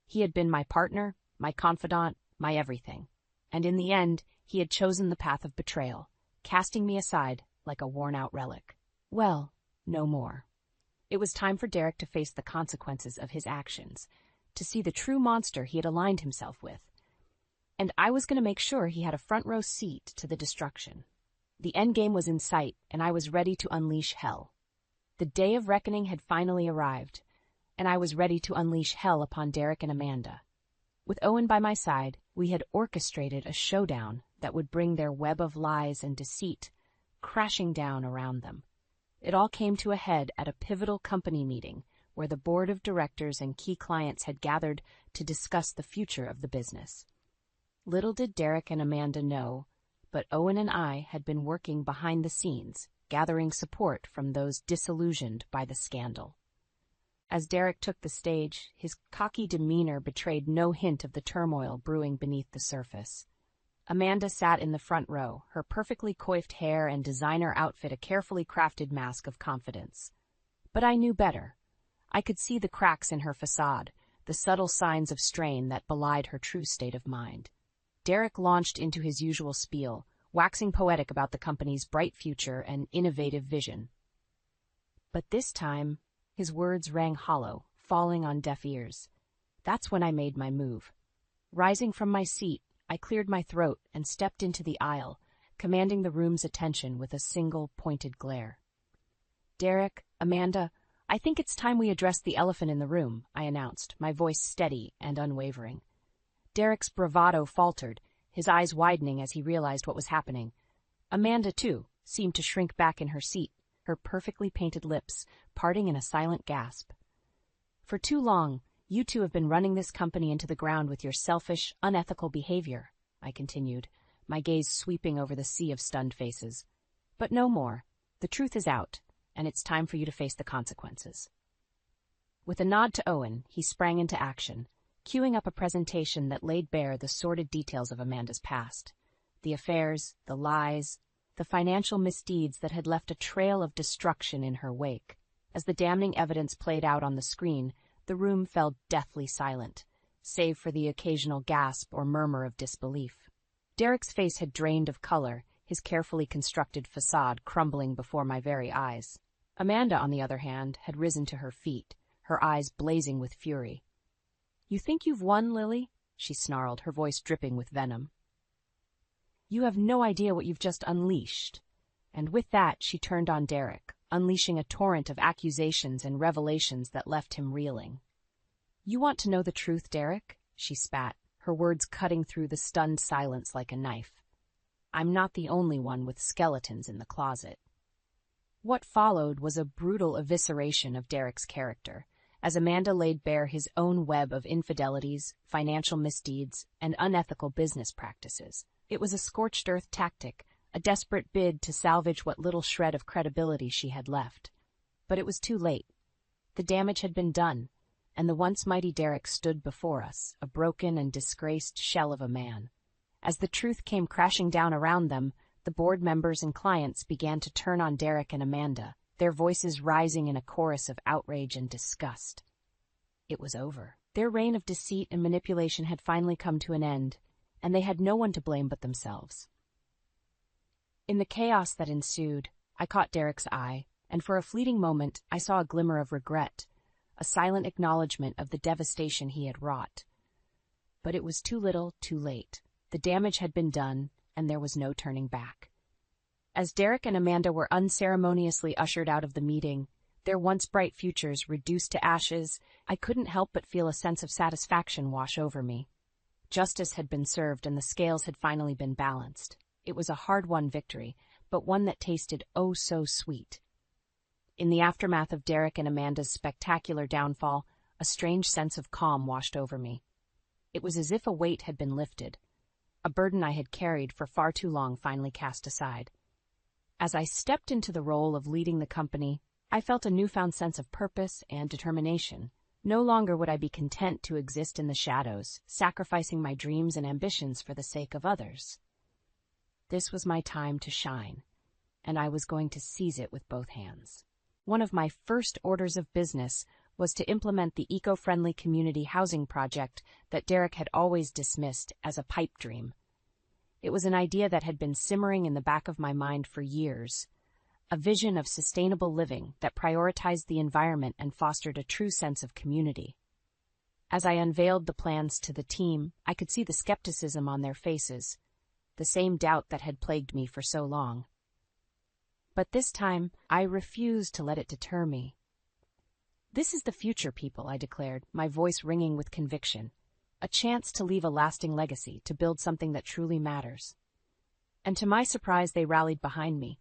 He had been my partner, my confidant, my everything. And in the end, he had chosen the path of betrayal, casting me aside like a worn-out relic. Well, no more. It was time for Derek to face the consequences of his actions, to see the true monster he had aligned himself with. And I was going to make sure he had a front-row seat to the destruction. The endgame was in sight, and I was ready to unleash hell. The day of reckoning had finally arrived, and I was ready to unleash hell upon Derek and Amanda. With Owen by my side, we had orchestrated a showdown that would bring their web of lies and deceit crashing down around them. It all came to a head at a pivotal company meeting where the board of directors and key clients had gathered to discuss the future of the business. Little did Derek and Amanda know, but Owen and I had been working behind the scenes, gathering support from those disillusioned by the scandal. As Derek took the stage, his cocky demeanor betrayed no hint of the turmoil brewing beneath the surface. Amanda sat in the front row, her perfectly coiffed hair and designer outfit a carefully crafted mask of confidence. But I knew better. I could see the cracks in her facade, the subtle signs of strain that belied her true state of mind. Derek launched into his usual spiel, waxing poetic about the company's bright future and innovative vision. But this time, his words rang hollow, falling on deaf ears. That's when I made my move. Rising from my seat, I cleared my throat and stepped into the aisle, commanding the room's attention with a single pointed glare. "Derek, Amanda, I think it's time we address the elephant in the room," I announced, my voice steady and unwavering. Derek's bravado faltered, his eyes widening as he realized what was happening. Amanda, too, seemed to shrink back in her seat, her perfectly painted lips parting in a silent gasp. "For too long, you two have been running this company into the ground with your selfish, unethical behavior," I continued, my gaze sweeping over the sea of stunned faces. "But no more. The truth is out, and it's time for you to face the consequences." With a nod to Owen, he sprang into action, queuing up a presentation that laid bare the sordid details of Amanda's past. The affairs, the lies, the financial misdeeds that had left a trail of destruction in her wake. As the damning evidence played out on the screen, the room fell deathly silent, save for the occasional gasp or murmur of disbelief. Derek's face had drained of color, his carefully constructed facade crumbling before my very eyes. Amanda, on the other hand, had risen to her feet, her eyes blazing with fury. "You think you've won, Lily?" she snarled, her voice dripping with venom. "You have no idea what you've just unleashed." And with that, she turned on Derek, unleashing a torrent of accusations and revelations that left him reeling. "You want to know the truth, Derek?" she spat, her words cutting through the stunned silence like a knife. "I'm not the only one with skeletons in the closet." What followed was a brutal evisceration of Derek's character, as Amanda laid bare his own web of infidelities, financial misdeeds, and unethical business practices. It was a scorched earth tactic, a desperate bid to salvage what little shred of credibility she had left. But it was too late. The damage had been done, and the once mighty Derek stood before us, a broken and disgraced shell of a man. As the truth came crashing down around them, the board members and clients began to turn on Derek and Amanda, their voices rising in a chorus of outrage and disgust. It was over. Their reign of deceit and manipulation had finally come to an end, and they had no one to blame but themselves. In the chaos that ensued, I caught Derek's eye, and for a fleeting moment I saw a glimmer of regret, a silent acknowledgement of the devastation he had wrought. But it was too little, too late. The damage had been done, and there was no turning back. As Derek and Amanda were unceremoniously ushered out of the meeting, their once bright futures reduced to ashes, I couldn't help but feel a sense of satisfaction wash over me. Justice had been served and the scales had finally been balanced. It was a hard-won victory, but one that tasted oh so sweet. In the aftermath of Derek and Amanda's spectacular downfall, a strange sense of calm washed over me. It was as if a weight had been lifted. A burden I had carried for far too long finally cast aside. As I stepped into the role of leading the company, I felt a newfound sense of purpose and determination. No longer would I be content to exist in the shadows, sacrificing my dreams and ambitions for the sake of others. This was my time to shine, and I was going to seize it with both hands. One of my first orders of business was to implement the eco-friendly community housing project that Derek had always dismissed as a pipe dream. It was an idea that had been simmering in the back of my mind for years, a vision of sustainable living that prioritized the environment and fostered a true sense of community. As I unveiled the plans to the team, I could see the skepticism on their faces, the same doubt that had plagued me for so long. But this time, I refused to let it deter me. "This is the future, people," I declared, my voice ringing with conviction. "A chance to leave a lasting legacy, to build something that truly matters." And to my surprise, they rallied behind me,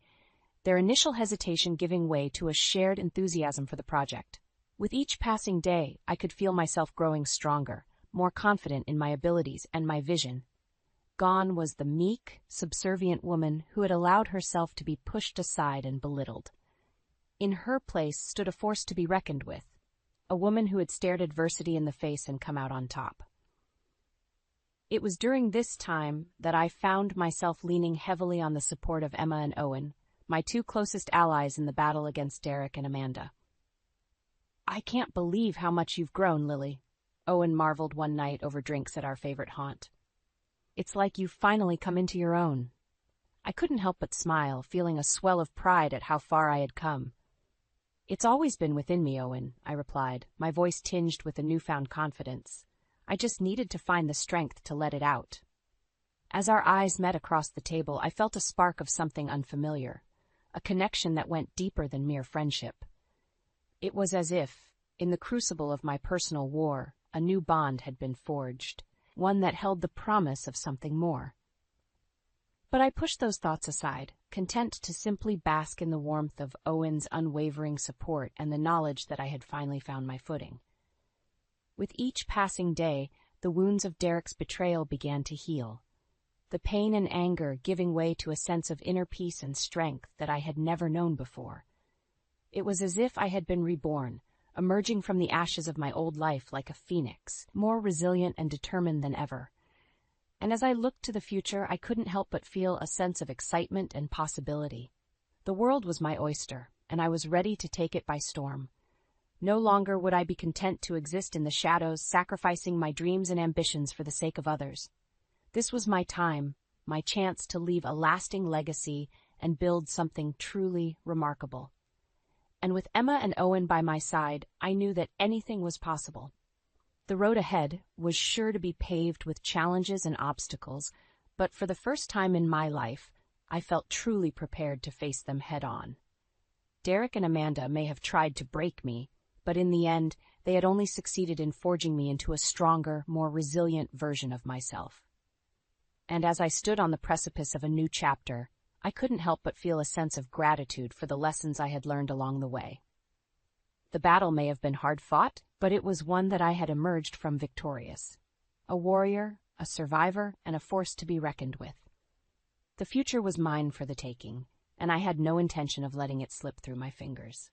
their initial hesitation giving way to a shared enthusiasm for the project. With each passing day, I could feel myself growing stronger, more confident in my abilities and my vision. Gone was the meek, subservient woman who had allowed herself to be pushed aside and belittled. In her place stood a force to be reckoned with, a woman who had stared adversity in the face and come out on top. It was during this time that I found myself leaning heavily on the support of Emma and Owen, my two closest allies in the battle against Derek and Amanda. "I can't believe how much you've grown, Lily," Owen marveled one night over drinks at our favorite haunt. "It's like you've finally come into your own." I couldn't help but smile, feeling a swell of pride at how far I had come. "It's always been within me, Owen," I replied, my voice tinged with a newfound confidence. I just needed to find the strength to let it out. As our eyes met across the table, I felt a spark of something unfamiliar, a connection that went deeper than mere friendship. It was as if, in the crucible of my personal war, a new bond had been forged, one that held the promise of something more. But I pushed those thoughts aside, content to simply bask in the warmth of Owen's unwavering support and the knowledge that I had finally found my footing. With each passing day, the wounds of Derek's betrayal began to heal, the pain and anger giving way to a sense of inner peace and strength that I had never known before. It was as if I had been reborn, emerging from the ashes of my old life like a phoenix, more resilient and determined than ever. And as I looked to the future, I couldn't help but feel a sense of excitement and possibility. The world was my oyster, and I was ready to take it by storm. No longer would I be content to exist in the shadows, sacrificing my dreams and ambitions for the sake of others. This was my time, my chance to leave a lasting legacy and build something truly remarkable. And with Emma and Owen by my side, I knew that anything was possible. The road ahead was sure to be paved with challenges and obstacles, but for the first time in my life, I felt truly prepared to face them head-on. Derek and Amanda may have tried to break me, but in the end, they had only succeeded in forging me into a stronger, more resilient version of myself. And as I stood on the precipice of a new chapter, I couldn't help but feel a sense of gratitude for the lessons I had learned along the way. The battle may have been hard-fought, but it was one that I had emerged from victorious. A warrior, a survivor, and a force to be reckoned with. The future was mine for the taking, and I had no intention of letting it slip through my fingers.